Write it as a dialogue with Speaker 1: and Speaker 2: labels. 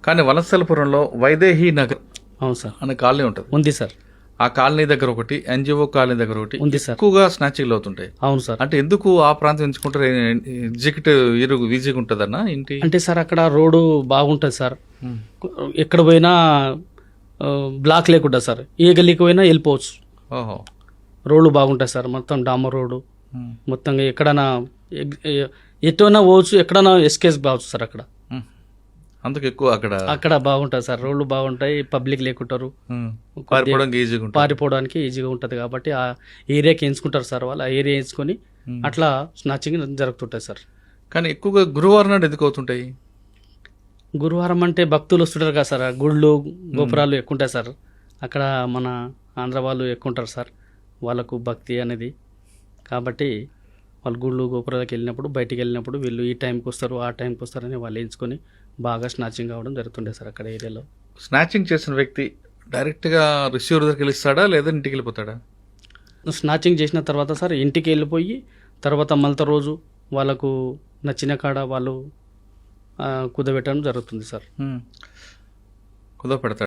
Speaker 1: కానీ వలసలపురంలో వైదేహి నగర్
Speaker 2: అవును సార్,
Speaker 1: అనే కాలనీ ఉంటుంది.
Speaker 2: ఉంది సార్.
Speaker 1: ఆ కాలనీ దగ్గర ఒకటి, ఎన్జిఓ కాలనీ దగ్గర ఒకటి
Speaker 2: ఉంది సార్.
Speaker 1: ఎక్కువగా స్నాచింగ్లు అవుతుంటాయి.
Speaker 2: అవును సార్.
Speaker 1: అంటే ఎందుకు ఆ ప్రాంతం ఎంచుకుంటారు? ఎగ్జిక్యూటివ్ ఈజీగా ఉంటుందన్నా ఇంటి?
Speaker 2: అంటే సార్ అక్కడ రోడ్డు బాగుంటుంది సార్. ఎక్కడ పోయినా బ్లాక్ లేకుండా సార్, ఏ గల్లీకి పోయినా వెళ్ళిపోవచ్చు.
Speaker 1: ఓహో,
Speaker 2: రోడ్లు బాగుంటాయి సార్, మొత్తం డామర్ రోడ్డు. మొత్తం ఎక్కడైనా ఎటువైనా పోవచ్చు, ఎక్కడైనా ఎస్కేస్ కావచ్చు సార్. అక్కడ
Speaker 1: అందుకు ఎక్కువ అక్కడ
Speaker 2: బాగుంటుంది సార్, రోడ్లు బాగుంటాయి, పబ్లిక్ లేకుంటారు, పారిపోవడానికి ఈజీగా ఉంటుంది. కాబట్టి ఆ ఏరియాకి ఎంచుకుంటారు సార్ వాళ్ళు. ఆ ఏరియా ఎంచుకొని అట్లా స్నాచింగ్ జరుగుతుంటాయి సార్.
Speaker 1: కానీ ఎక్కువగా గురువారం నాడు ఎందుకు అవుతుంటాయి?
Speaker 2: గురువారం అంటే భక్తులు వస్తుంటారు కదా సార్, గుళ్ళు గోపురాలు ఎక్కువ ఉంటాయి సార్. అక్కడ మన ఆంధ్ర వాళ్ళు ఎక్కువ ఉంటారు సార్, వాళ్ళకు భక్తి అనేది. కాబట్టి వాళ్ళు గుళ్ళు గోపురాలకు వెళ్ళినప్పుడు, బయటికి వెళ్ళినప్పుడు వీళ్ళు ఈ టైంకి వస్తారు, ఆ టైంకి వస్తారని వాళ్ళు ఎంచుకొని బాగా స్నాచింగ్ అవ్వడం జరుగుతుండే సార్ అక్కడ ఏరియాలో.
Speaker 1: స్నాచింగ్ చేసిన వ్యక్తి డైరెక్ట్గా రిసీవర్ దగ్గరికి వెళ్ళిస్తాడా లేదా ఇంటికి వెళ్ళిపోతాడా?
Speaker 2: స్నాచింగ్ చేసిన తర్వాత సార్ ఇంటికి వెళ్ళిపోయి తర్వాత మళ్ళీ రోజు వాళ్ళకు నచ్చిన కాడ వాళ్ళు కుదబెట్టడం జరుగుతుంది సార్.
Speaker 1: కుదవ పెడతాడు.